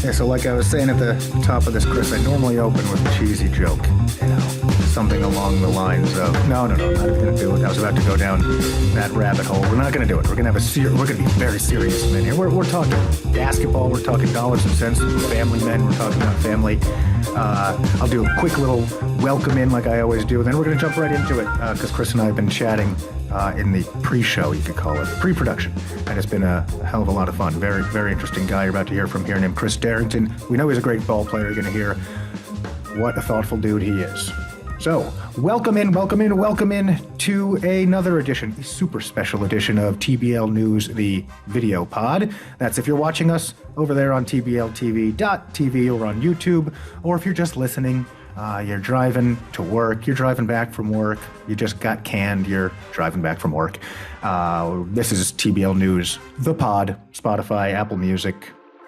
Yeah, so like I was saying at the top of this, Chris, I normally open with a cheesy joke, something along the lines of, no, I'm not going to do it. I was about to go down that rabbit hole. We're not going to do it. We're going to we're going to be very serious men here. We're talking basketball. We're talking dollars and cents. Family men. We're talking about family. I'll do a quick little welcome in like I always do, and then we're going to jump right into it because Chris and I have been chatting in the pre-show, you could call it, pre-production, and it's been a hell of a lot of fun. Very, very interesting guy you're about to hear from here named Chris Darrington. We know he's a great ball player. You're going to hear what a thoughtful dude he is. So, welcome in to another edition, a super special edition of TBL News, the video pod. That's if you're watching us over there on tbltv.tv or on YouTube, or if you're just listening, you're driving to work, you're driving back from work, you just got canned, you're driving back from work. This is TBL News, the pod, Spotify, Apple Music,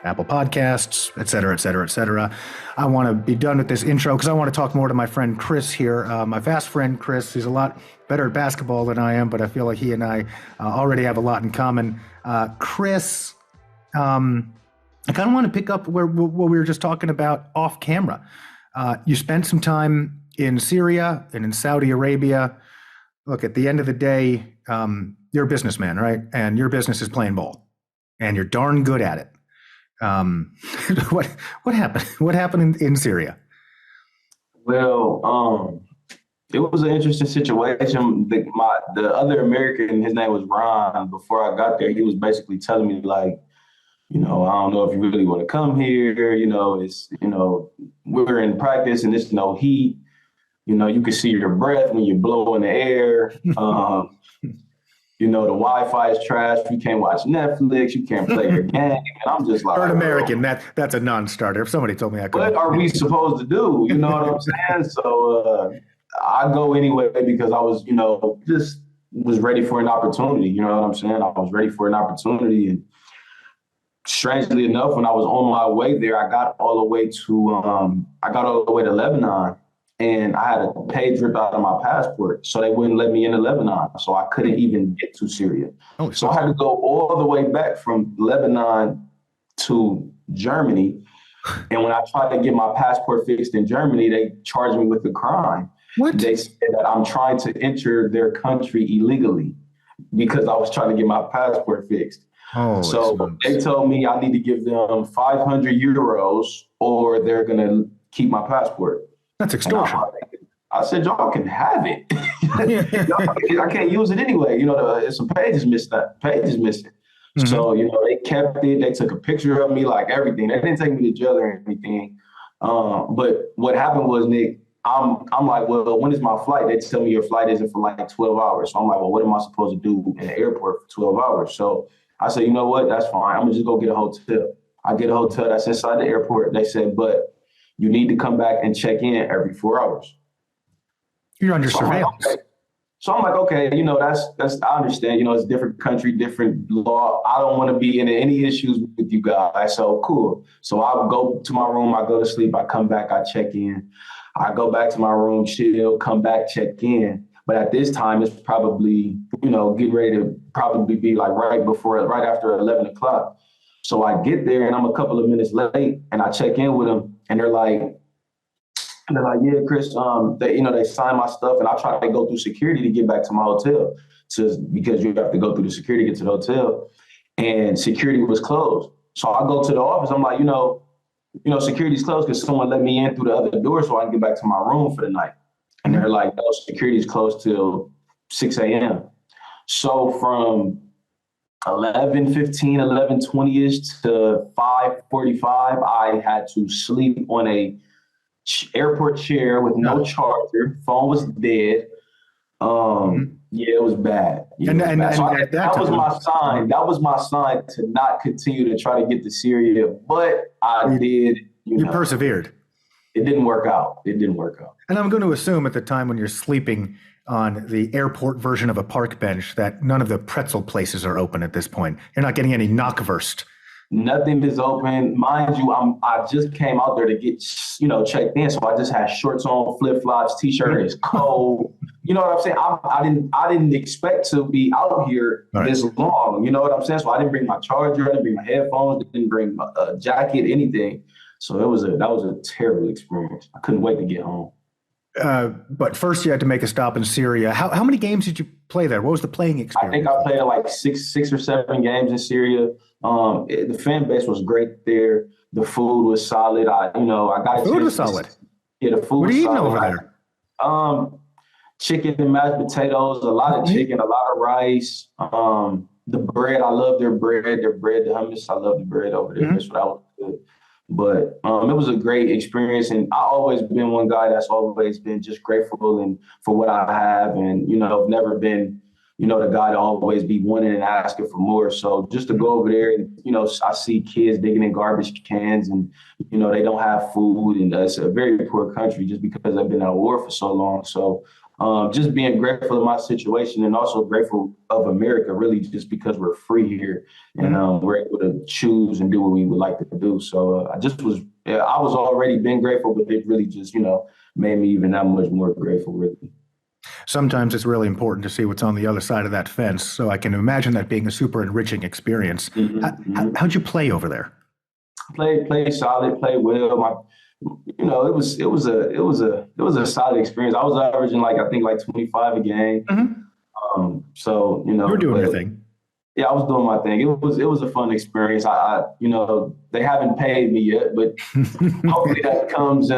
Apple Podcasts, et cetera, et cetera, et cetera. I want to be done with this intro because I want to talk more to my friend Chris here, my fast friend Chris. He's a lot better at basketball than I am, but I feel like he and I already have a lot in common. Chris, I kind of want to pick up where what we were just talking about off camera. You spent some time in Syria and in Saudi Arabia. Look, at the end of the day, you're a businessman, right? And your business is playing ball, and you're darn good at it. What happened? What happened in Syria? Well, it was an interesting situation. The other American, his name was Ron. Before I got there, he was basically telling me like, I don't know if you really want to come here. It's we're in practice and it's no heat. You can see your breath when you blow in the air. The Wi-Fi is trash. You can't watch Netflix. You can't play your game. And I'm just like, for an American, that's a non-starter. If somebody told me I could, what are we supposed to do? You know what I'm saying? So I go anyway because I was, just was ready for an opportunity. You know what I'm saying? I was ready for an opportunity, and strangely enough, when I was on my way there, I got all the way to Lebanon. And I had a page ripped out of my passport, so they wouldn't let me into Lebanon. So I couldn't even get to Syria. So I had to go all the way back from Lebanon to Germany. And when I tried to get my passport fixed in Germany, they charged me with a crime. What? They said that I'm trying to enter their country illegally because I was trying to get my passport fixed. So they told me I need to give them 500 euros or they're going to keep my passport. That's extortion. I said, y'all can have it. I can't use it anyway. Some pages missing. Mm-hmm. So, they kept it. They took a picture of me, like everything. They didn't take me to jail or anything. But what happened was, Nick, I'm like, well, when is my flight? They tell me your flight isn't for like 12 hours. So I'm like, well, what am I supposed to do in the airport for 12 hours? So I said, you know what? That's fine. I'm going to just go get a hotel. I get a hotel that's inside the airport. They said, but you need to come back and check in every 4 hours. You're under surveillance. So I'm like, okay, that's I understand. It's a different country, different law. I don't want to be in any issues with you guys. So cool. So I go to my room, I go to sleep, I come back, I check in. I go back to my room, chill, come back, check in. But at this time, it's probably, getting ready to probably be like right after 11 o'clock. So I get there and I'm a couple of minutes late and I check in with them. And they're like, yeah, Chris, they signed my stuff and I tried to go through security to get back to my hotel because you have to go through the security to get to the hotel, and security was closed. So I go to the office. I'm like, security's closed because someone let me in through the other door so I can get back to my room for the night. And they're like, no, security's closed till 6 a.m. So from 11:15, 11:20-ish to 5:45, I had to sleep on a airport chair with no charger. Phone was dead. Yeah, it was bad. That was my sign. That was my sign to not continue to try to get to Syria, but I did. You persevered. It didn't work out. And I'm going to assume at the time when you're sleeping on the airport version of a park bench that none of the pretzel places are open at this point. You're not getting any knockwurst. Nothing is open. Mind you, I just came out there to get, checked in. So I just had shorts on, flip-flops, T-shirt. It's cold. you know what I'm saying? I didn't expect to be out here this long. You know what I'm saying? So I didn't bring my charger, I didn't bring my headphones, didn't bring a jacket, anything. So that was a terrible experience. I couldn't wait to get home. But first, you had to make a stop in Syria. How many games did you play there? What was the playing experience? I think I played like six or seven games in Syria. The fan base was great there. The food was solid. I got the food was solid. Yeah, the food. What are you eating over there? Chicken and mashed potatoes. A lot of chicken, a lot of rice. The bread, I love their bread. The hummus, I love the bread over there. That's what I was good. But it was a great experience, and I always been one guy that's always been just grateful and for what I have, and never been the guy to always be wanting and asking for more. So just to go over there and I see kids digging in garbage cans, and they don't have food, and it's a very poor country just because they've been at war for so long. So just being grateful of my situation, and also grateful of America, really, just because we're free here and we're able to choose and do what we would like to do. So I was already been grateful, but it really just, made me even that much more grateful, really. Sometimes it's really important to see what's on the other side of that fence. So I can imagine that being a super enriching experience. How'd you play over there? Play solid, play well. It was a solid experience. I was averaging I think 25 a game. So you were doing your thing. Yeah, I was doing my thing. It was a fun experience. I they haven't paid me yet, but hopefully that comes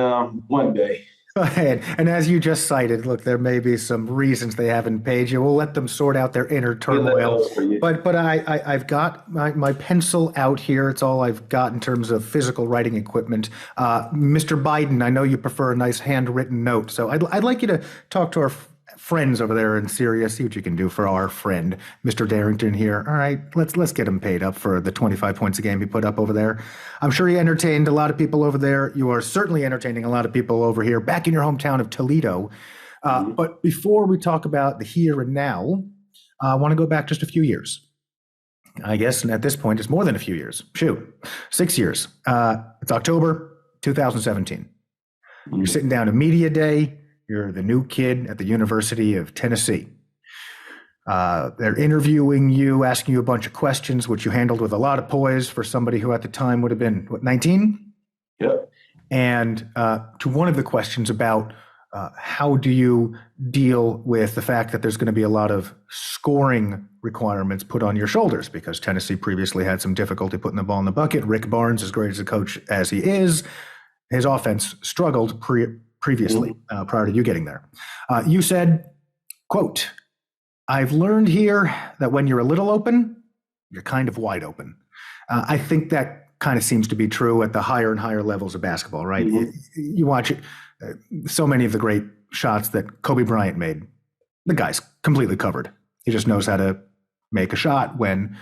one day. Go ahead. And as you just cited, look, there may be some reasons they haven't paid you. We'll let them sort out their inner turmoil. But I've got my pencil out here. It's all I've got in terms of physical writing equipment. Mr. Biden, I know you prefer a nice handwritten note. So I'd like you to talk to our friends over there in Syria, see what you can do for our friend, Mr. Darrington here. All right, let's get him paid up for the 25 points a game he put up over there. I'm sure he entertained a lot of people over there. You are certainly entertaining a lot of people over here, back in your hometown of Toledo. But before we talk about the here and now, I want to go back just a few years. I guess at this point, it's more than a few years. 6 years. It's October 2017. You're sitting down at Media Day. You're the new kid at the University of Tennessee. They're interviewing you, asking you a bunch of questions, which you handled with a lot of poise for somebody who at the time would have been, 19? Yep. And to one of the questions about how do you deal with the fact that there's going to be a lot of scoring requirements put on your shoulders, because Tennessee previously had some difficulty putting the ball in the bucket. Rick Barnes, as great as a coach as he is, his offense struggled previously, prior to you getting there. You said, quote, "I've learned here that when you're a little open, you're kind of wide open." I think that kind of seems to be true at the higher and higher levels of basketball, right? You watch it, so many of the great shots that Kobe Bryant made, the guy's completely covered. He just knows how to make a shot when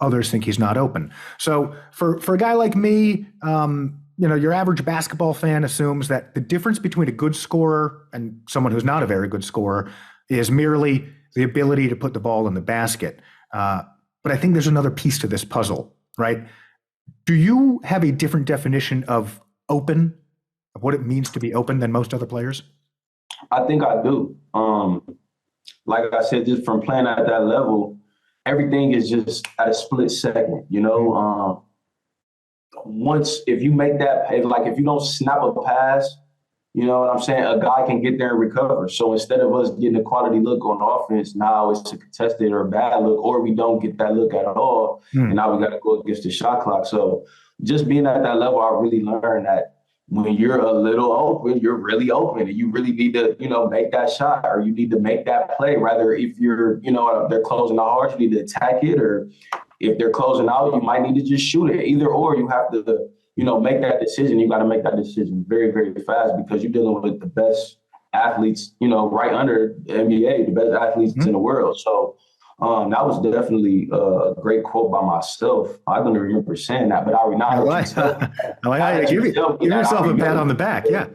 others think he's not open. So for a guy like me, your average basketball fan assumes that the difference between a good scorer and someone who's not a very good scorer is merely the ability to put the ball in the basket. But I think there's another piece to this puzzle, right? Do you have a different definition of open, of what it means to be open, than most other players? I think I do. Like I said, just from playing at that level, everything is just at a split second, Once, if you make that, if you don't snap a pass, you know what I'm saying, a guy can get there and recover. So instead of us getting a quality look on offense, now it's a contested or a bad look, or we don't get that look at all. And now we got to go against the shot clock. So just being at that level, I really learned that when you're a little open, you're really open, and you really need to, make that shot, or you need to make that play. Rather, if you're, they're closing out hard, you need to attack it, or if they're closing out, you might need to just shoot it. Either or, you have to, make that decision. You got to make that decision very, very fast, because you're dealing with the best athletes, right under the NBA, the best athletes in the world. So that was definitely a great quote by myself. I don't remember saying that, but give yourself a pat on the back. Yeah.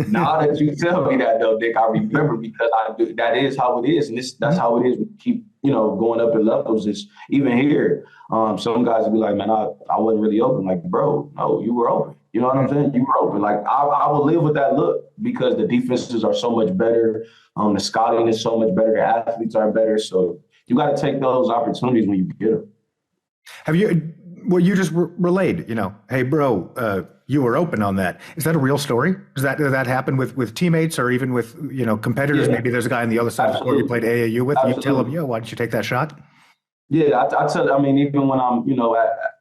Now that you tell me that, though, Dick, I remember, because that is how it is, and that's how it is. We keep, going up in levels. It's even here. Some guys will be like, "Man, I wasn't really open." Like, bro, no, you were open. You know what I'm saying? You were open. Like I will live with that look because the defenses are so much better. The scouting is so much better. The athletes are better. So you got to take those opportunities when you get them. Have you, well, you just relayed, hey, bro, you were open on that. Is that a real story? Does that happen with teammates or even with, competitors? Yeah, Maybe there's a guy on the other side of the court you played AAU with, and you tell him, yo, why don't you take that shot? Yeah, I mean, even when I'm,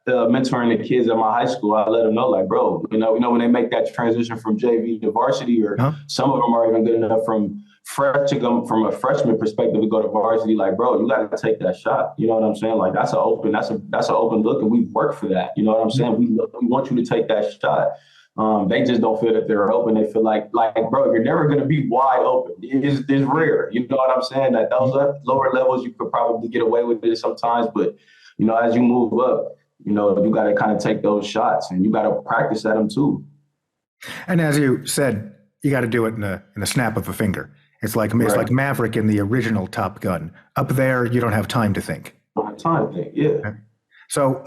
mentoring the kids at my high school, I let them know, like, bro, when they make that transition from JV to varsity, or some of them are even good enough from a freshman perspective to go to varsity, like, bro, you got to take that shot. You know what I'm saying? Like, that's an open look, and we've worked for that. You know what I'm saying? We want you to take that shot. They just don't feel that they're open. They feel like, bro, you're never going to be wide open. It's rare. You know what I'm saying? That those lower levels, you could probably get away with it sometimes. But, as you move up, you got to kind of take those shots, and you got to practice at them too. And as you said, you got to do it in a snap of a finger. It's like Maverick in the original Top Gun. Up there, you don't have time to think. Don't have time to think, yeah. So,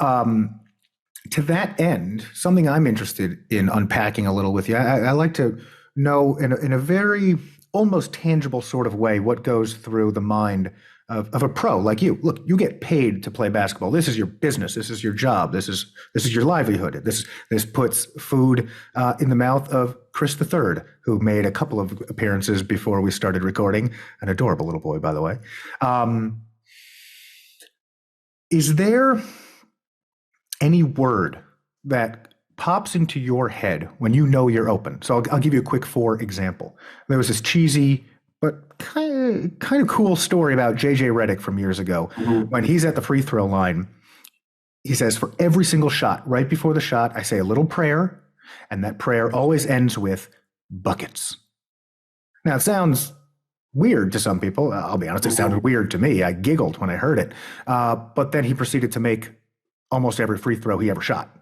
to that end, something I'm interested in unpacking a little with you, I like to know in a very almost tangible sort of way what goes through the mind of a pro like you. Look, you get paid to play basketball. This is your business. This is your job. This is your livelihood. This puts food in the mouth of Chris III, who made a couple of appearances before we started recording. An adorable little boy, by the way. Is there any word that pops into your head when you know you're open? So I'll give you a quick example. There was this cheesy but kind of cool story about JJ Redick from years ago. When he's at the free throw line, he says, for every single shot, right before the shot, I say a little prayer, and that prayer always ends with buckets. Now, it sounds weird to some people. I'll be honest, it sounded weird to me. I giggled when I heard it. But then he proceeded to make almost every free throw he ever shot.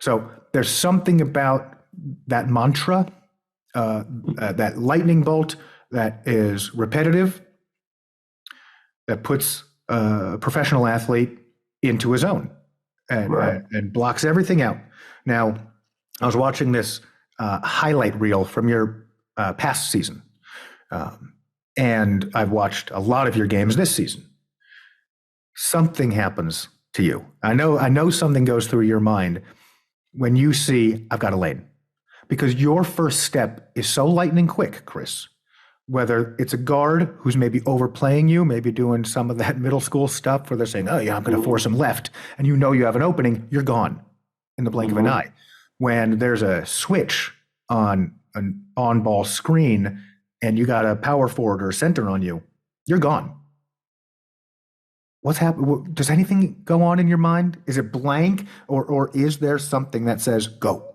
So there's something about that mantra, that lightning bolt that is repetitive, that puts a professional athlete into his own and blocks everything out. Now, I was watching this highlight reel from your past season, and I've watched a lot of your games this season. Something happens to you. I know something goes through your mind when you see, I've got a lane. Because your first step is so lightning quick, Chris. Whether it's a guard who's maybe overplaying you, maybe doing some of that middle school stuff where they're saying, oh yeah, I'm going to force him left, and you have an opening, you're gone in the blink of an eye. When there's a switch on an on-ball screen and you got a power forward or center on you, you're gone. What's happened? Does anything go on in your mind? Is it blank, or is there something that says go?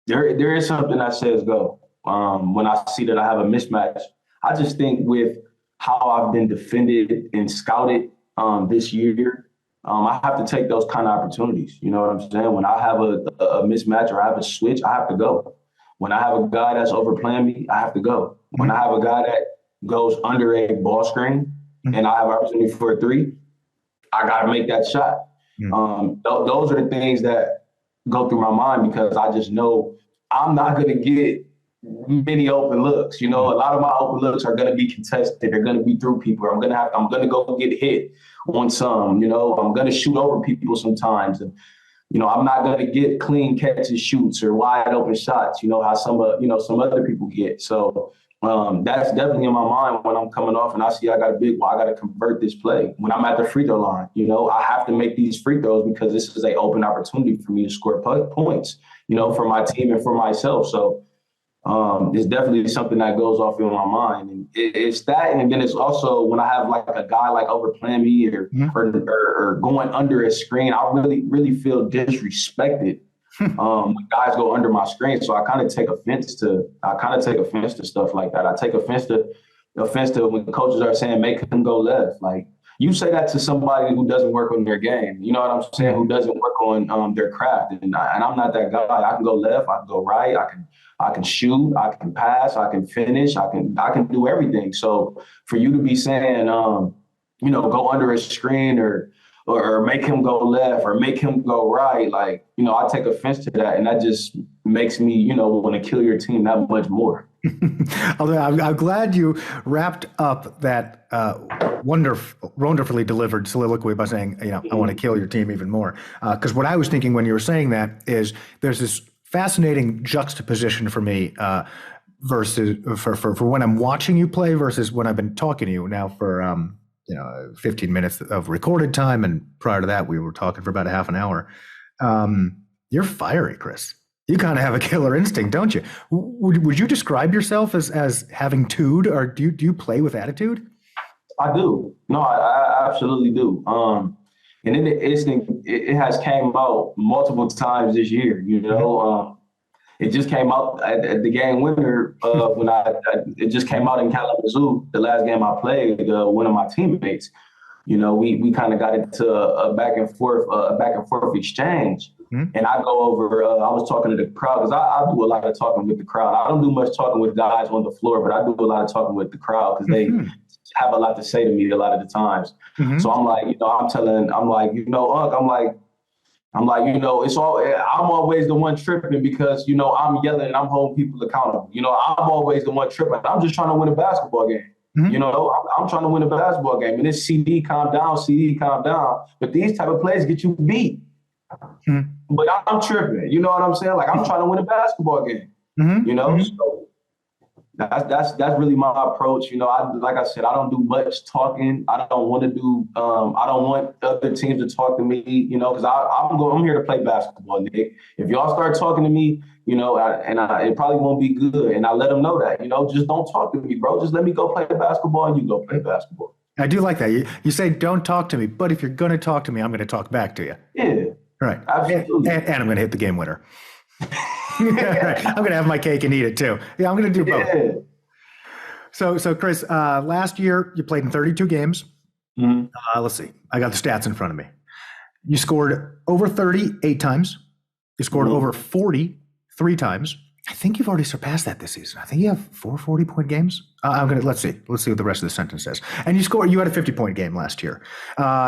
There is something that says go. When I see that I have a mismatch, I just think with how I've been defended and scouted this year, I have to take those kind of opportunities. You know what I'm saying? When I have a mismatch or I have a switch, I have to go. When I have a guy that's overplaying me, I have to go. When I have a guy that goes under a ball screen and I have opportunity for a three, I got to make that shot. Those are the things that go through my mind because I just know I'm not going to get many open looks. A lot of my open looks are going to be contested. They're going to be through people. I'm going to go get hit on some, I'm going to shoot over people sometimes. And, I'm not going to get clean catches, shoots, or wide open shots, how some other people get. So that's definitely in my mind when I'm coming off and I see I got a big one. I got to convert this play. When I'm at the free throw line, I have to make these free throws because this is an open opportunity for me to score points, for my team and for myself. So it's definitely something that goes off in my mind. And it's that. And then it's also when I have like a guy like overplaying me or going under a screen, I really, really feel disrespected. When guys go under my screen, so I kind of take offense to stuff like that. I take offense to when coaches are saying make him go left. Like you say that to somebody who doesn't work on their game. You know what I'm saying? Who doesn't work on their craft. And I'm not that guy. I can go left. I can go right. I can shoot. I can pass. I can finish. I can do everything. So for you to be saying, go under a screen or or make him go left or make him go right. Like, I take offense to that. And that just makes me, want to kill your team that much more. Although I'm glad you wrapped up that wonderfully delivered soliloquy by saying, I want to kill your team even more. Because what I was thinking when you were saying that is there's this fascinating juxtaposition for me versus for when I'm watching you play versus when I've been talking to you now for 15 minutes of recorded time, and prior to that we were talking for about a half an hour. You're fiery, Chris. You kind of have a killer instinct, don't you? Would you describe yourself as having tude, or do you play with attitude? I do. No, I absolutely do. And then the instinct, it has came out multiple times this year. It just came out at the game winner when it just came out in Kalamazoo, the last game I played. One of my teammates, we kind of got into a back and forth exchange. Mm-hmm. And I go over, I was talking to the crowd because I do a lot of talking with the crowd. I don't do much talking with guys on the floor, but I do a lot of talking with the crowd because they have a lot to say to me a lot of the times. Mm-hmm. So I'm like, Unc, it's all, I'm always the one tripping because, I'm yelling and I'm holding people accountable. I'm always the one tripping. I'm just trying to win a basketball game. Mm-hmm. I'm trying to win a basketball game. And this CD, calm down. But these type of plays get you beat. Mm-hmm. But I'm tripping. You know what I'm saying? Like, I'm trying to win a basketball game. Mm-hmm. So that's really my approach. Like I said, I don't do much talking. I don't want to do. I don't want other teams to talk to me. Because I'm here to play basketball, Nick. If y'all start talking to me, it probably won't be good. And I let them know that. Just don't talk to me, bro. Just let me go play basketball, and you go play basketball. I do like that. You say don't talk to me, but if you're going to talk to me, I'm going to talk back to you. Yeah. Right. Absolutely. And I'm going to hit the game winner. Right. I'm going to have my cake and eat it too. Yeah, I'm going to do both. Yeah. So Chris, last year you played in 32 games. Mm-hmm. Let's see. I got the stats in front of me. You scored over 30 8 times. You scored over 40 3 times. I think you've already surpassed that this season. I think you have 4 40-point games. Let's see what the rest of the sentence says. And you had a 50-point game last year.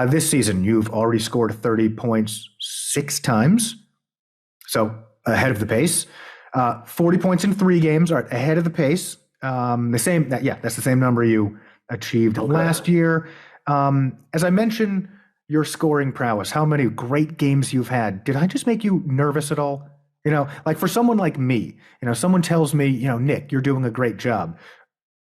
This season, you've already scored 30 points 6 times. So ahead of the pace. 40 points in 3 games are ahead of the pace. That's the same number you achieved last year. As I mentioned, your scoring prowess, how many great games you've had. Did I just make you nervous at all? Like for someone like me, someone tells me, Nick, you're doing a great job,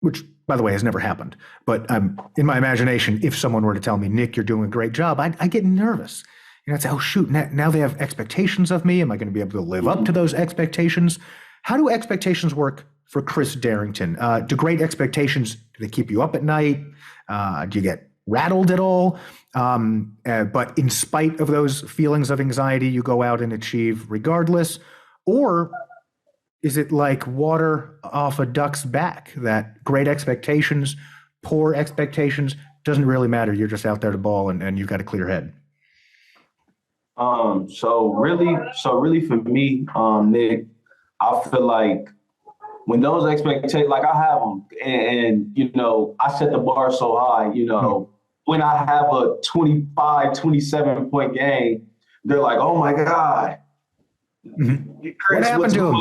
which, by the way, has never happened. But in my imagination, if someone were to tell me, Nick, you're doing a great job, I get nervous. I'd say, oh, shoot, now they have expectations of me. Am I going to be able to live up to those expectations? How do expectations work for Chris Darrington? Do great expectations, do they keep you up at night? Do you get rattled at all? But in spite of those feelings of anxiety, you go out and achieve regardless? Or is it like water off a duck's back, that great expectations, poor expectations, doesn't really matter? You're just out there to ball and you've got a clear head. So really for me, Nick, I feel like when those expectations, like I have them and I set the bar so high, when I have a 25, 27 point game, they're like, oh my God, Chris, what happened to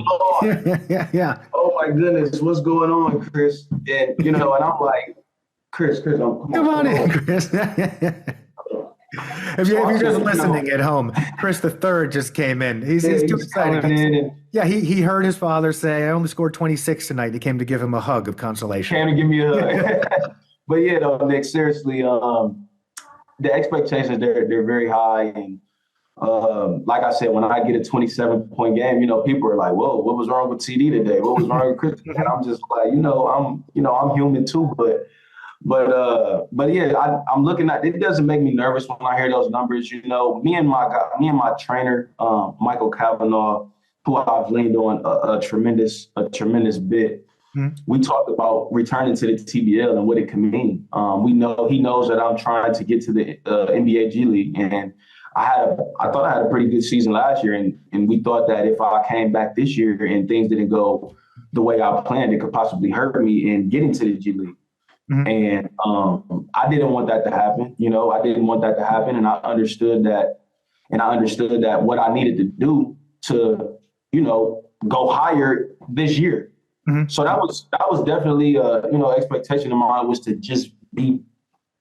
him? Yeah. Oh my goodness, what's going on, Chris? And, and I'm like, Chris, come on in, Chris. If you're just listening at home, Chris the third just came in. He's too excited. He heard his father say, I only scored 26 tonight. He came to give him a hug of consolation. Came to give me a hug. But yeah, though, Nick, seriously, the expectations, they're very high. And like I said, when I get a 27-point game, people are like, whoa, what was wrong with TD today? What was wrong with Chris? And I'm just like, I'm human too, but yeah, I'm looking at it. Doesn't make me nervous when I hear those numbers. Me and my trainer, Michael Kavanaugh, who I've leaned on a tremendous bit. Mm-hmm. We talked about returning to the TBL and what it can mean. He knows that I'm trying to get to the NBA G League, and I thought I had a pretty good season last year, and we thought that if I came back this year and things didn't go the way I planned, it could possibly hurt me in getting to the G League. And I didn't want that to happen. I didn't want that to happen. And I understood that. And I understood that what I needed to do to, go higher this year. So that was definitely expectation of mine, was to just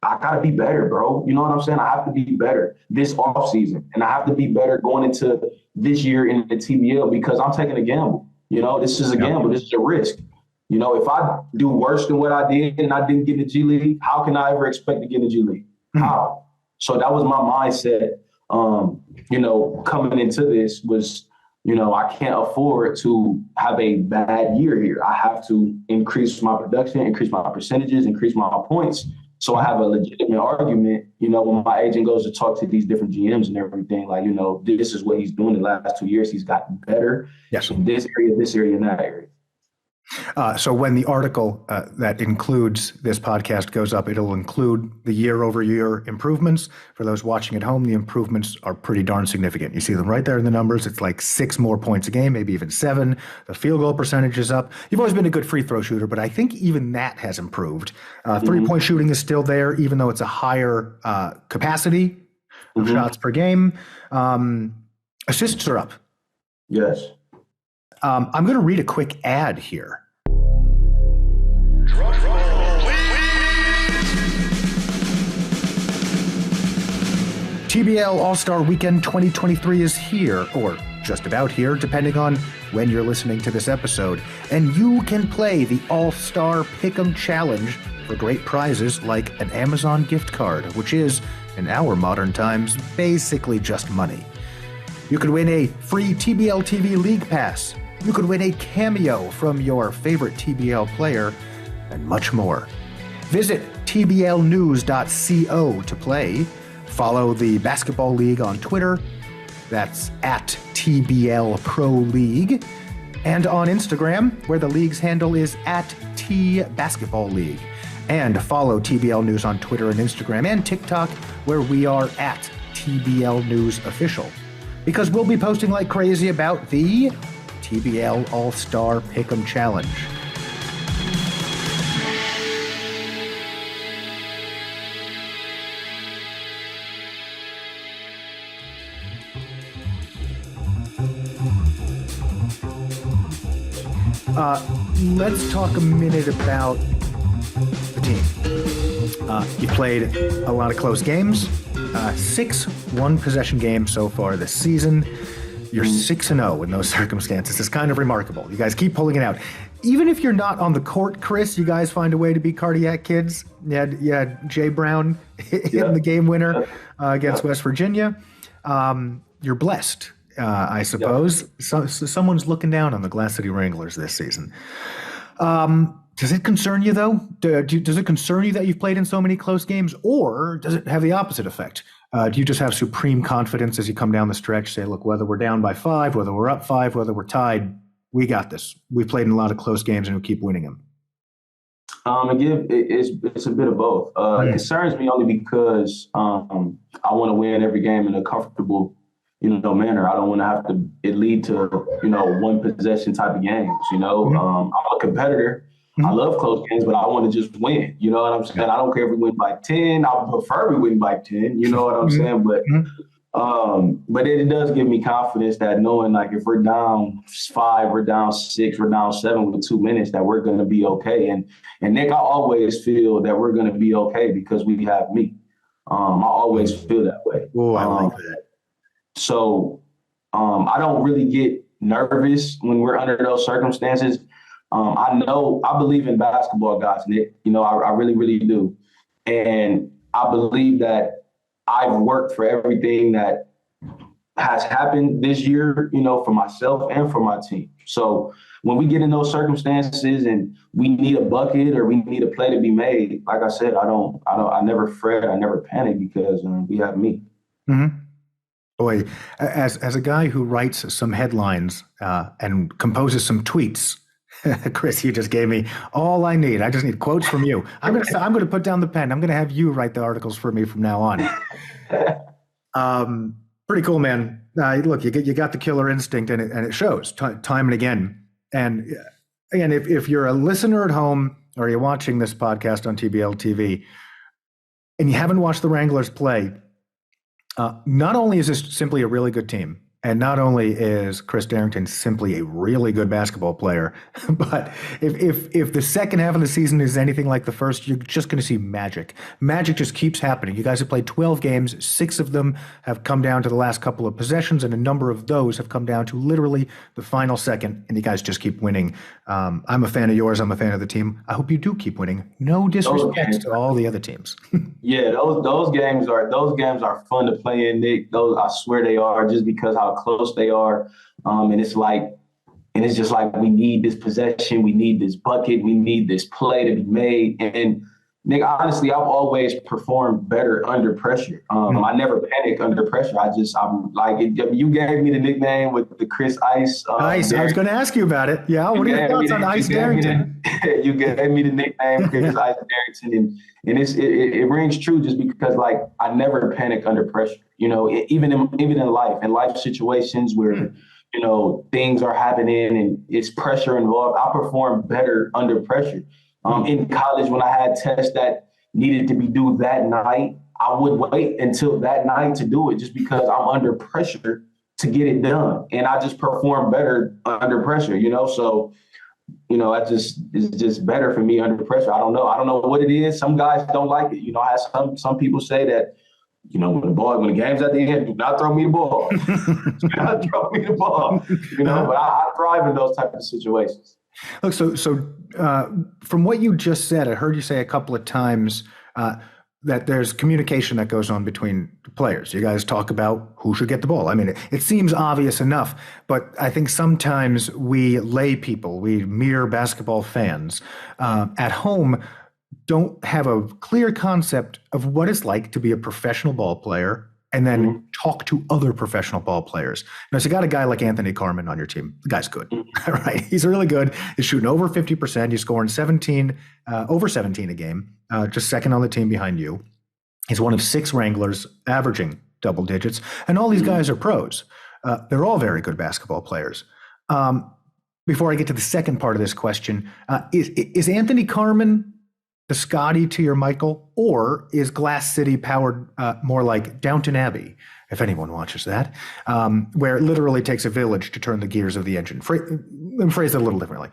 I gotta be better, bro. You know what I'm saying? I have to be better this offseason, and I have to be better going into this year in the TBL, because I'm taking a gamble. This is a gamble. This is a risk. If I do worse than what I did and I didn't get in the G League, how can I ever expect to get in the G League? How? So that was my mindset. Coming into this was, I can't afford to have a bad year here. I have to increase my production, increase my percentages, increase my points. So I have a legitimate argument, when my agent goes to talk to these different GMs and everything, like, this is what he's doing the last 2 years. He's gotten better. Yes. In this area, and that area. So when the article that includes this podcast goes up, it'll include the year-over-year improvements. For those watching at home, the improvements are pretty darn significant. You see them right there in the numbers. It's like 6 more points a game, maybe even 7. The field goal percentage is up. You've always been a good free throw shooter, but I think even that has improved. Three-point shooting is still there, even though it's a higher capacity of shots per game. Assists are up. Yes. I'm going to read a quick ad here. TBL All-Star Weekend 2023 is here, or just about here, depending on when you're listening to this episode. And you can play the All-Star Pick'em Challenge for great prizes like an Amazon gift card, which is, in our modern times, basically just money. You could win a free TBL TV League Pass. You could win a cameo from your favorite TBL player, and much more. Visit tblnews.co to play. Follow the Basketball League on Twitter. That's at TBL Pro League. And on Instagram, where the league's handle is at TBasketball League. And follow TBL News on Twitter and Instagram and TikTok, where we are at TBL News Official. Because we'll be posting like crazy about the TBL All-Star Pick'em Challenge. Let's talk a minute about the team. You played a lot of close games, 6 one-possession games so far this season. You're 6-0 in those circumstances. It's kind of remarkable. You guys keep pulling it out. Even if you're not on the court, Chris, you guys find a way to be cardiac kids. You had Jay Brown in the game winner against West Virginia. You're blessed, I suppose. So someone's looking down on the Glass City Wranglers this season. Does it concern you, though? Does it concern you that you've played in so many close games, or does it have the opposite effect? Do you just have supreme confidence as you come down the stretch, say, look, whether we're down by 5, whether we're up 5, whether we're tied, we got this. We've played in a lot of close games and we keep winning them. It's a bit of both. It concerns me only because I want to win every game in a comfortable, manner. I don't want to have to lead to, one possession type of games. I'm a competitor. I love close games, but I want to just win. You know what I'm saying? I don't care if we win by 10. I would prefer we win by 10. You know what I'm saying? But it does give me confidence that knowing, like, if we're down 5, we're down 6, we're down 7 with 2 minutes, that we're going to be okay. And Nick, I always feel that we're going to be okay because we have me. I always feel that way. Oh, I like that. So I don't really get nervous when we're under those circumstances. I believe in basketball, guys, Nick. I really, really do. And I believe that I've worked for everything that has happened this year, for myself and for my team. So when we get in those circumstances and we need a bucket or we need a play to be made, like I said, I never fret, I never panic because we have me. Mm-hmm. Boy, as a guy who writes some headlines and composes some tweets, Chris, you just gave me all I need. I just need quotes from you. I'm going to put down the pen. I'm going to have you write the articles for me from now on. Pretty cool, man. Look, you got the killer instinct, and it shows time and again. And again, if you're a listener at home or you're watching this podcast on TBL TV and you haven't watched the Wranglers play, not only is this simply a really good team, and not only is Chris Darrington simply a really good basketball player, but if the second half of the season is anything like the first, you're just going to see magic. Magic just keeps happening. You guys have played 12 games. 6 of them have come down to the last couple of possessions, and a number of those have come down to literally the final second, and you guys just keep winning. I'm a fan of yours. I'm a fan of the team. I hope you do keep winning. No disrespect to all the other teams. Yeah, those games are fun to play in, Nick. Those, I swear they are, just because how close they are. And it's just like we need this possession, we need this bucket, we need this play to be made. And Nick, honestly, I've always performed better under pressure. I never panic under pressure. I'm like, you gave me the nickname with the Chris Ice. Ice. I was going to ask you about it. Yeah. What are your thoughts on Ice Darrington? You gave me the nickname Chris Ice Darrington, and it rings true just because like I never panic under pressure. You know, even in life situations where you know things are happening and it's pressure involved, I perform better under pressure. In college, when I had tests that needed to be due that night, I would wait until that night to do it just because I'm under pressure to get it done. And I just perform better under pressure, you know? So, you know, it's just better for me under pressure. I don't know what it is. Some guys don't like it. You know, I have some people say that, you know, when the game's at the end, do not throw me the ball. Do not throw me the ball. You know, but I thrive in those types of situations. Look, so from what you just said, I heard you say a couple of times that there's communication that goes on between the players. You guys talk about who should get the ball. I mean, it seems obvious enough, but I think sometimes we lay people, we mere basketball fans at home don't have a clear concept of what it's like to be a professional ball player and then talk to other professional ball players. Now, so you got a guy like Anthony Carmen on your team. The guy's good, right? He's really good. He's shooting over 50%. He's scoring over 17 a game, just second on the team behind you. He's one of 6 Wranglers averaging double digits. And all these guys are pros. They're all very good basketball players. Before I get to the second part of this question, is Anthony Carmen the Scotty to your Michael, or is Glass City powered more like Downton Abbey, if anyone watches that, where it literally takes a village to turn the gears of the engine? Let me phrase it a little differently.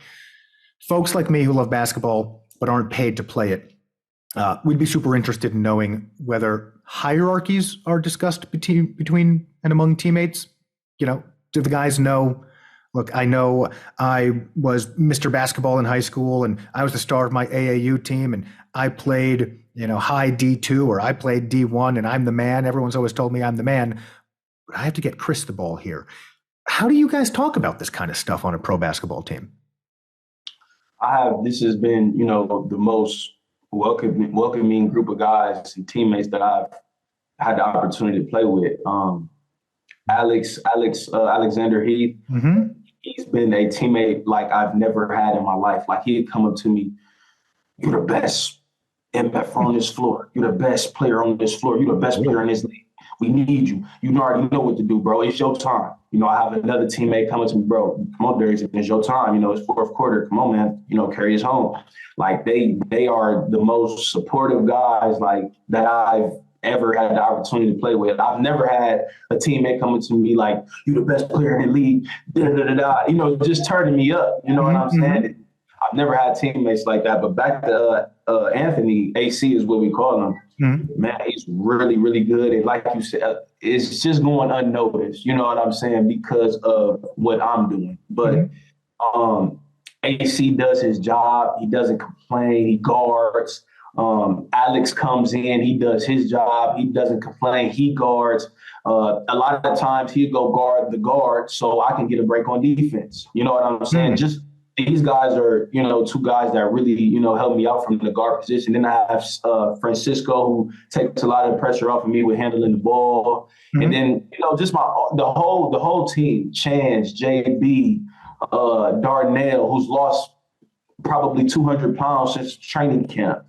Folks like me who love basketball but aren't paid to play it, we'd be super interested in knowing whether hierarchies are discussed between and among teammates. You know, do the guys know, look, I know I was Mr. Basketball in high school and I was the star of my AAU team and I played, you know, high D2 or I played D1 and I'm the man. Everyone's always told me I'm the man, but I have to get Chris the ball here. How do you guys talk about this kind of stuff on a pro basketball team? This has been, you know, the most welcoming group of guys and teammates that I've had the opportunity to play with. Alexander Heath, he's been a teammate like I've never had in my life. Like he'd come up to me, "You're the best MF on this floor. You're the best player on this floor. You're the best player in this league. We need you. You already know what to do, bro. It's your time." You know, I have another teammate coming to me, "Bro, come on, Darrington, it's your time. You know, it's fourth quarter. Come on, man. You know, carry us home." Like they are the most supportive guys like that I've ever had the opportunity to play with. I've never had a teammate coming to me like, "You're the best player in the league," you know, just turning me up. You know what I'm saying? I've never had teammates like that. But back to Anthony, AC is what we call him. Man, he's really, really good. And like you said, it's just going unnoticed. You know what I'm saying? Because of what I'm doing. But AC does his job. He doesn't complain. He guards. Alex comes in, he does his job, he doesn't complain, he guards. A lot of times he'll go guard the guard so I can get a break on defense. You know what I'm saying? Just these guys are, you know, 2 guys that really, you know, help me out from the guard position. Then I have Francisco, who takes a lot of pressure off of me with handling the ball. And then, you know, just the whole team, Chance, JB, Darnell, who's lost probably 200 pounds since training camp.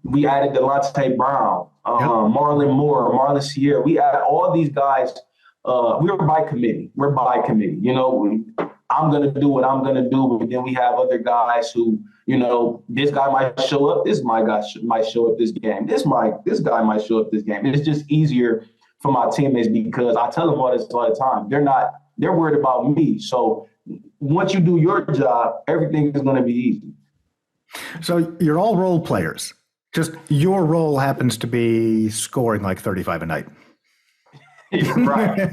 We added Delonte Brown, Marlon Moore, Marlon Sierra. We added all these guys. We were by committee. We're by committee. You know, I'm going to do what I'm going to do. But then we have other guys who, this guy might show up. This my guy might show up this game. This guy might show up this game. And it's just easier for my teammates because I tell them all this all the time. They're worried about me. So once you do your job, everything is going to be easy. So you're all role players. Just your role happens to be scoring like 35 a night. Right.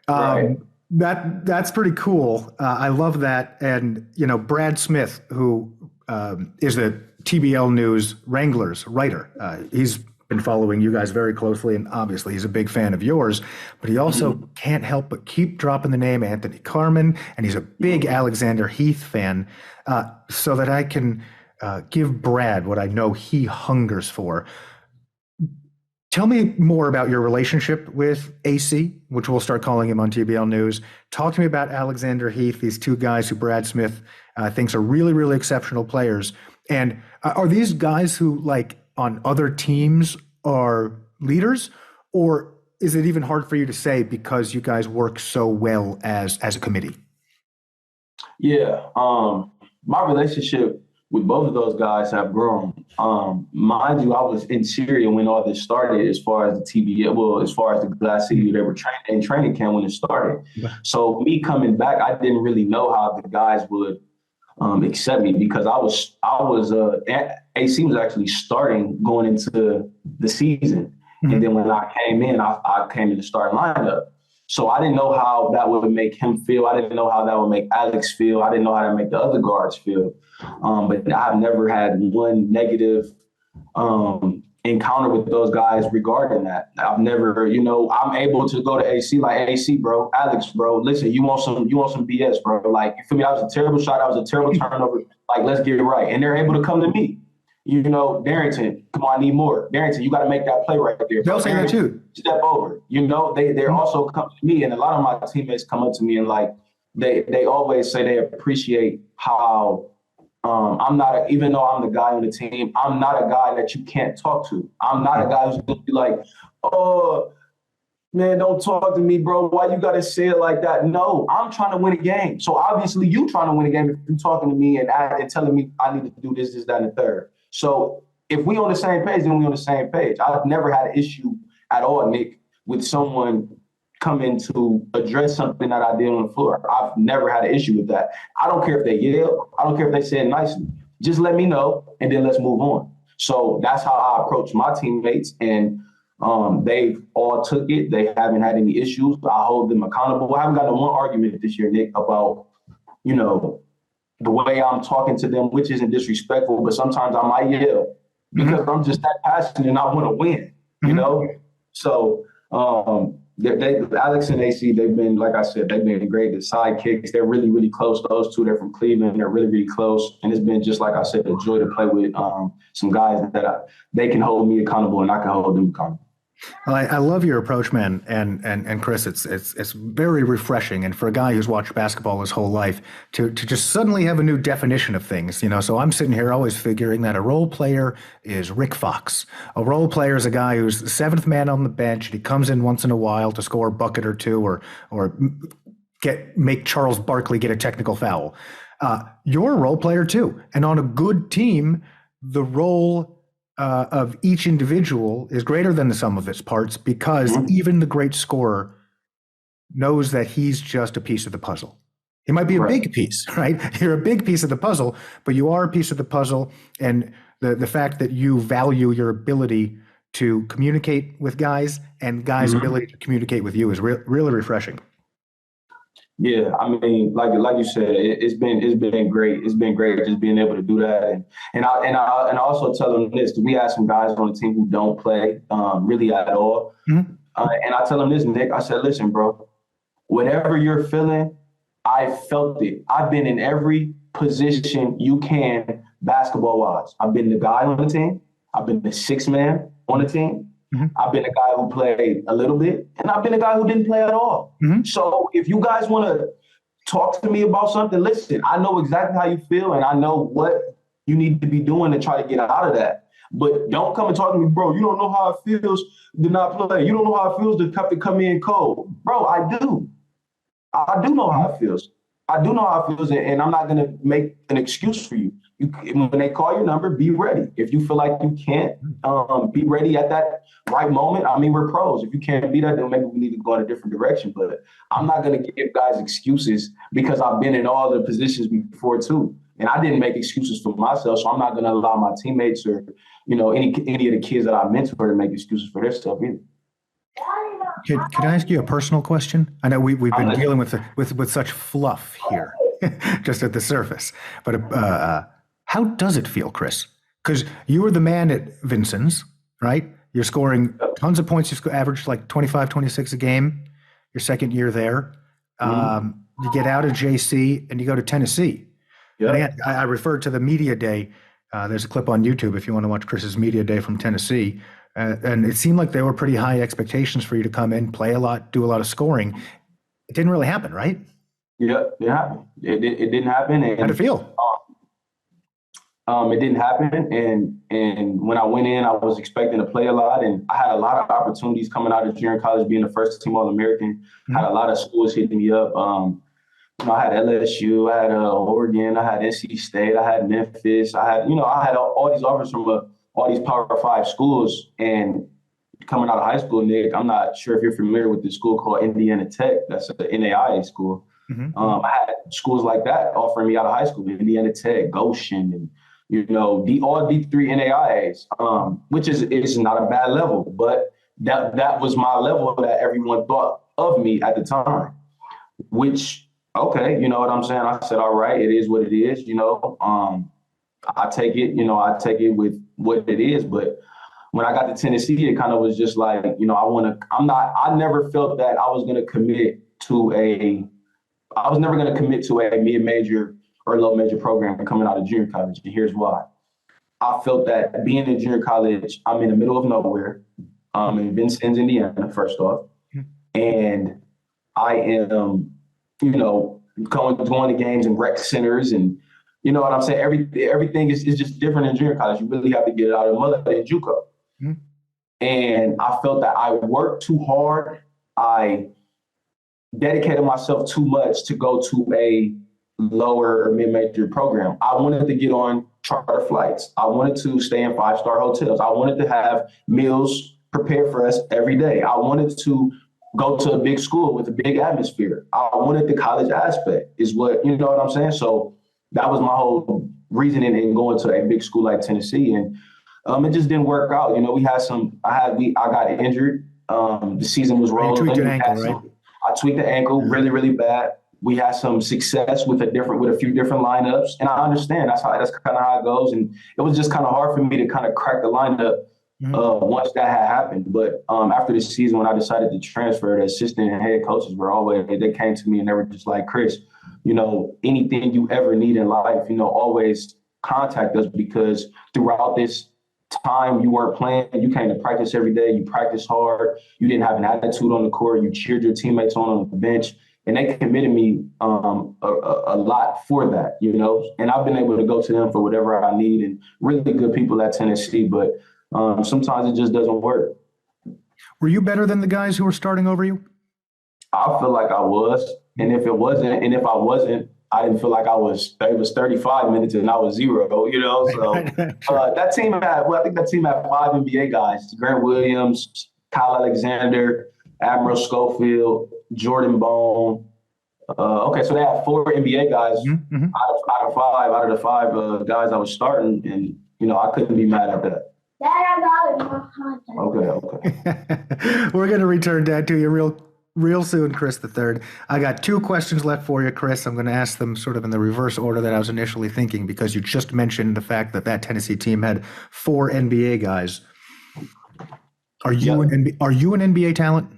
Right. That's pretty cool. I love that. And, Brad Smith, who is the TBL News Wranglers writer, he's been following you guys very closely, and obviously he's a big fan of yours, but he also can't help but keep dropping the name Anthony Carmen, and he's a big Alexander Heath fan, so that I can give Brad what I know he hungers for. Tell me more about your relationship with AC, which we'll start calling him on TBL News. Talk to me about Alexander Heath, these two guys who Brad Smith thinks are really, really exceptional players. And are these guys who, like, on other teams are leaders, or is it even hard for you to say because you guys work so well as a committee? Yeah, my relationship with both of those guys have grown. Mind you, I was in Syria when all this started, as far as the TBL, as far as the Glass City, they were training camp when it started. So me coming back, I didn't really know how the guys would accept me because AC was actually starting going into the season. Mm-hmm. And then when I came in, I came in the starting lineup. So I didn't know how that would make him feel. I didn't know how that would make Alex feel. I didn't know how to make the other guards feel. But I've never had one negative encounter with those guys regarding that. I've never, I'm able to go to AC like, AC, bro, Alex, bro, listen, you want some BS, bro. Like, you feel me? That was a terrible shot. That was a terrible turnover. Like, let's get it right. And they're able to come to me. Darrington, come on, I need more. Darrington, you got to make that play right there. They'll say that too. Step over. They're also come to me, and a lot of my teammates come up to me and like they always say they appreciate how even though I'm the guy on the team, I'm not a guy that you can't talk to. I'm not a guy who's gonna be like, oh man, don't talk to me, bro. Why you gotta say it like that? No, I'm trying to win a game. So obviously you trying to win a game if you're talking to me and telling me I need to do this, that, and the third. So if we on the same page, then we on the same page. I've never had an issue at all, Nick, with someone coming to address something that I did on the floor. I've never had an issue with that. I don't care if they yell. I don't care if they say it nicely. Just let me know, and then let's move on. So that's how I approach my teammates, and they've all took it. They haven't had any issues. I hold them accountable. I haven't gotten one argument this year, Nick, about, the way I'm talking to them, which isn't disrespectful, but sometimes I might yell because I'm just that passionate and I want to win, So Alex and AC, they've been, like I said, they've been great. The sidekicks, they're really, really close. Those two, they're from Cleveland. They're really, really close. And it's been, just like I said, a joy to play with some guys that they can hold me accountable and I can hold them accountable. Well, I love your approach, man, and Chris, it's very refreshing. And for a guy who's watched basketball his whole life to just suddenly have a new definition of things, So I'm sitting here always figuring that a role player is Rick Fox. A role player is a guy who's the seventh man on the bench, and he comes in once in a while to score a bucket or two, or make Charles Barkley get a technical foul. You're a role player too, and on a good team, the role of each individual is greater than the sum of its parts, because even the great scorer knows that he's just a piece of the puzzle. He might be a big piece, right? You're a big piece of the puzzle, but you are a piece of the puzzle. And the fact that you value your ability to communicate with guys and guys' ability to communicate with you is really refreshing. Yeah, I mean, like you said, it's been great. It's been great just being able to do that, and I also tell them this: we have some guys on the team who don't play really at all, and I tell them this, Nick. I said, listen, bro, whatever you're feeling, I felt it. I've been in every position you can basketball wise. I've been the guy on the team. I've been the sixth man on the team. I've been a guy who played a little bit, and I've been a guy who didn't play at all. So if you guys want to talk to me about something, listen, I know exactly how you feel, and I know what you need to be doing to try to get out of that. But don't come and talk to me, bro. You don't know how it feels to not play. You don't know how it feels to have to come in cold. Bro, I do. I do know how it feels. I do know how it feels, and I'm not gonna make an excuse for you. When they call your number, be ready. If you feel like you can't, be ready at that right moment. I mean, we're pros. If you can't be that, then maybe we need to go in a different direction. But I'm not gonna give guys excuses because I've been in all the positions before too, and I didn't make excuses for myself. So I'm not gonna allow my teammates or any of the kids that I mentor to make excuses for their stuff either. Can I ask you a personal question? I know we've been dealing with such fluff here, just at the surface. But how does it feel, Chris? Because you were the man at Vincent's, right? You're scoring tons of points. You averaged like 25, 26 a game your second year there. You get out of JC and you go to Tennessee. Yeah. I referred to the media day. There's a clip on YouTube if you want to watch Chris's media day from Tennessee. And it seemed like there were pretty high expectations for you to come in, play a lot, do a lot of scoring. It didn't really happen, right? Yeah, it happened. It didn't happen. And, how'd it feel? It didn't happen. And when I went in, I was expecting to play a lot. And I had a lot of opportunities coming out of junior college, being the first team All-American. Had a lot of schools hitting me up. I had LSU, I had Oregon, I had NC State, I had Memphis. I had all these offers from all these Power 5 schools. And coming out of high school, Nick, I'm not sure if you're familiar with this school called Indiana Tech. That's an NAIA school. I had schools like that offering me out of high school, Indiana Tech, Goshen, and all D3 NAIAs, which is not a bad level, but that was my level that everyone thought of me at the time. Which, okay, you know what I'm saying? I said, all right, it is what it is. I take it, I take it with what it is. But when I got to Tennessee, it kind of was just like, I never felt that I was going to commit to a mid-major or low-major program coming out of junior college. And here's why. I felt that being in junior college, I'm in the middle of nowhere, in Vincennes, Indiana, first off. And I am, going to games and rec centers, and you know what I'm saying? Everything is just different in junior college. You really have to get it out of the mud in JUCO. And I felt that I worked too hard. I dedicated myself too much to go to a lower or mid-major program. I wanted to get on charter flights. I wanted to stay in 5-star hotels. I wanted to have meals prepared for us every day. I wanted to go to a big school with a big atmosphere. I wanted the college aspect is what, you know what I'm saying? So that was my whole reasoning in going to a big school like Tennessee. And it just didn't work out. I got injured. The season was rolling. You tweaked your ankle, right? I tweaked the ankle really, really bad. We had some success with a few different lineups. And I understand that's kind of how it goes. And it was just kind of hard for me to kind of crack the lineup once that had happened. But after this season, when I decided to transfer, the assistant and head coaches they came to me and they were just like, Chris, anything you ever need in life, always contact us, because throughout this time you weren't playing, you came to practice every day, you practiced hard, you didn't have an attitude on the court, you cheered your teammates on the bench. And they committed me a lot for that, and I've been able to go to them for whatever I need, and really good people at Tennessee, but sometimes it just doesn't work. Were you better than the guys who were starting over you? I feel like I was. And if I wasn't, I didn't feel like it was 35 minutes and I was 0, So that team I think that team had 5 NBA guys: Grant Williams, Kyle Alexander, Admiral Schofield, Jordan Bone. So they had 4 NBA guys out of the 5 guys I was starting, and I couldn't be mad at that. Dad, I got it. Okay. We're going to return, Dad, to you real soon, Chris III. I got 2 questions left for you, Chris. I'm going to ask them sort of in the reverse order that I was initially thinking, because you just mentioned the fact that Tennessee team had 4 NBA guys. Are you an NBA talent?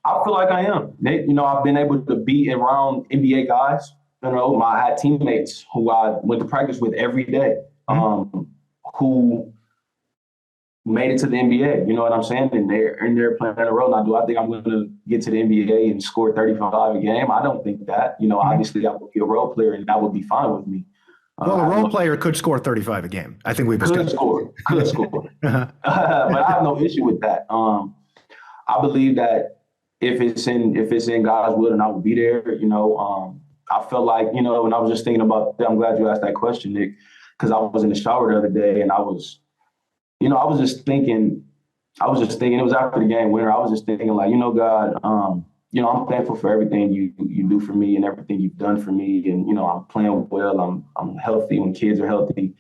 I feel like I am. I've been able to be around NBA guys. I had teammates who I went to practice with every day, who made it to the NBA. You know what I'm saying? And they're playing in a role. Now, do I think I'm going to get to the NBA and score 35 a game? I don't think that. Obviously, I would be a role player, and that would be fine with me. Well, a role player could score 35 a game. I think we've discussed. Could score. But I have no issue with that. I believe that if it's in God's will, then I will be there. I felt like, and I was just thinking about that. I'm glad you asked that question, Nick, because I was in the shower the other day and I was just thinking, it was after the game winner. I was just thinking like, God, I'm thankful for everything you do for me and everything you've done for me. And, I'm playing well. I'm healthy when kids are healthy.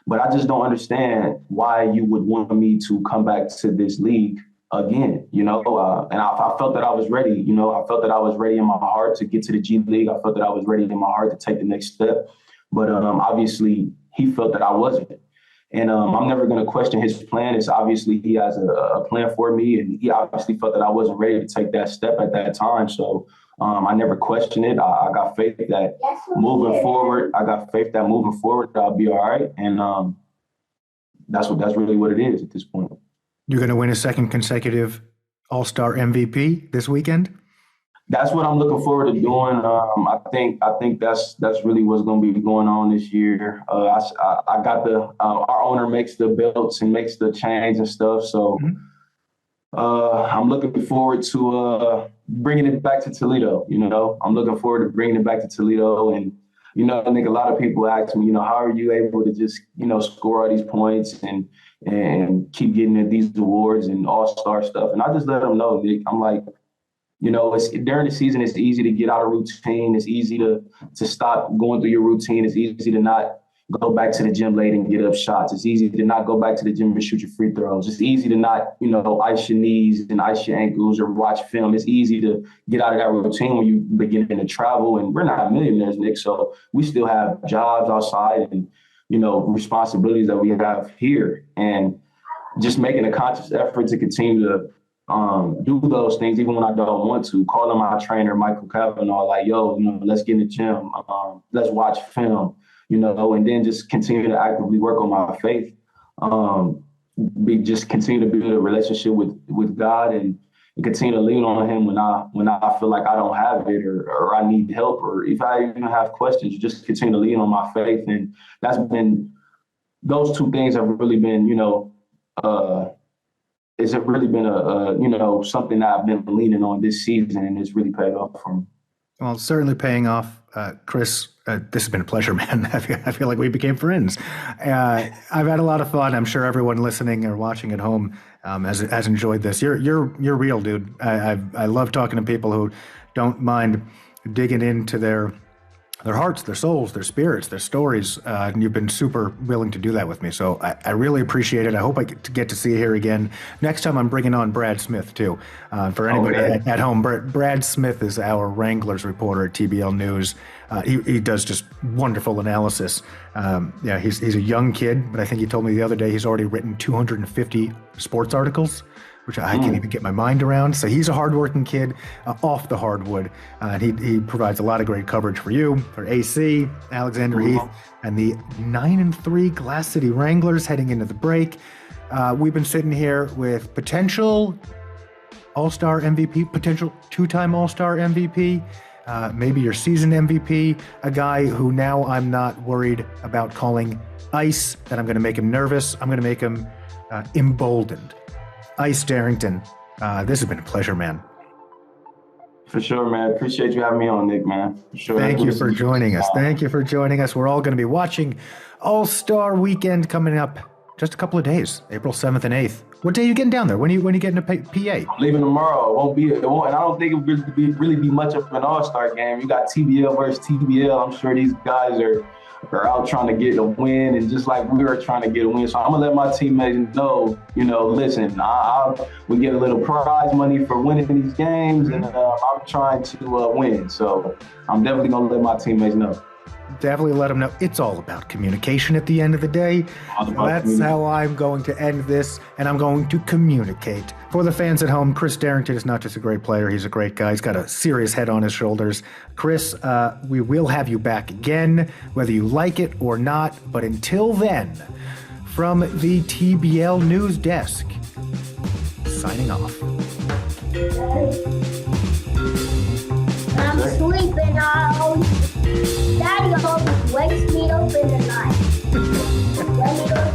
But I just don't understand why you would want me to come back to this league again, and I felt that I was ready. I felt that I was ready in my heart to get to the G League. I felt that I was ready in my heart to take the next step. But obviously, he felt that I wasn't. And I'm never going to question his plan. It's obviously he has a plan for me, and he obviously felt that I wasn't ready to take that step at that time. So I never questioned it. I got faith that moving forward, I'll be all right. And that's really what it is at this point. You're going to win a second consecutive All-Star MVP this weekend? That's what I'm looking forward to doing. I think that's really what's going to be going on this year. I got our owner makes the belts and makes the chains and stuff. So I'm looking forward to bringing it back to Toledo. I'm looking forward to bringing it back to Toledo. And, Nick, a lot of people ask me, how are you able to just, score all these points and keep getting these awards and all-star stuff? And I just let them know, Nick, I'm like, it's during the season, it's easy to get out of routine. It's easy to stop going through your routine. It's easy to not go back to the gym late and get up shots. It's easy to not go back to the gym and shoot your free throws. It's easy to not, ice your knees and ice your ankles or watch film. It's easy to get out of that routine when you begin to travel. And we're not millionaires, Nick, so we still have jobs outside and, responsibilities that we have here. And just making a conscious effort to continue to do those things, even when I don't want to. Calling my trainer, Michael Kavanaugh, like, yo, let's get in the gym. Let's watch film, and then just continue to actively work on my faith. Just continue to build a relationship with God and continue to lean on him when I feel like I don't have it or I need help, or if I even have questions, just continue to lean on my faith. And those two things have really been, it's really been something that I've been leaning on this season, and it's really paid off for me. Well, certainly paying off. Chris, this has been a pleasure, man. I feel like we became friends. I've had a lot of fun. I'm sure everyone listening or watching at home has enjoyed this. You're real, dude. I love talking to people who don't mind digging into their hearts, their souls, their spirits, their stories. And you've been super willing to do that with me. So I really appreciate it. I hope I get to see you here again. Next time I'm bringing on Brad Smith too. For anybody at home, Brad Smith is our Wranglers reporter at TBL News. He does just wonderful analysis. He's a young kid, but I think he told me the other day he's already written 250 sports articles, which I can't even get my mind around. So he's a hardworking kid off the hardwood. And he provides a lot of great coverage for you, for AC, Alexander Heath, and the 9-3 Glass City Wranglers heading into the break. We've been sitting here with potential All-Star MVP, potential two-time All-Star MVP, maybe your season MVP, a guy who now I'm not worried about calling ice, that I'm going to make him nervous. I'm going to make him emboldened. Ice Darrington, this has been a pleasure, man. For sure, man. Appreciate you having me on, Nick, man. For sure. Thank you for joining us. Thank you for joining us. We're all going to be watching All-Star Weekend coming up just a couple of days, April 7th and 8th. What day are you getting down there? When are you getting to PA? I'm leaving tomorrow. And I don't think it will really be much of an All-Star game. You got TBL versus TBL. I'm sure these guys are out trying to get a win, and just like we were trying to get a win. So I'm gonna let my teammates know, listen, we get a little prize money for winning these games, and I'm trying to win. So I'm definitely gonna let my teammates know. Definitely let them know. It's all about communication at the end of the day. That's how I'm going to end this, and I'm going to communicate. For the fans at home, Chris Darrington is not just a great player, he's a great guy. He's got a serious head on his shoulders. Chris, we will have you back again, whether you like it or not. But until then, from the TBL News Desk, signing off. I'm sleeping now. Daddy always wakes me up in the night. Let me go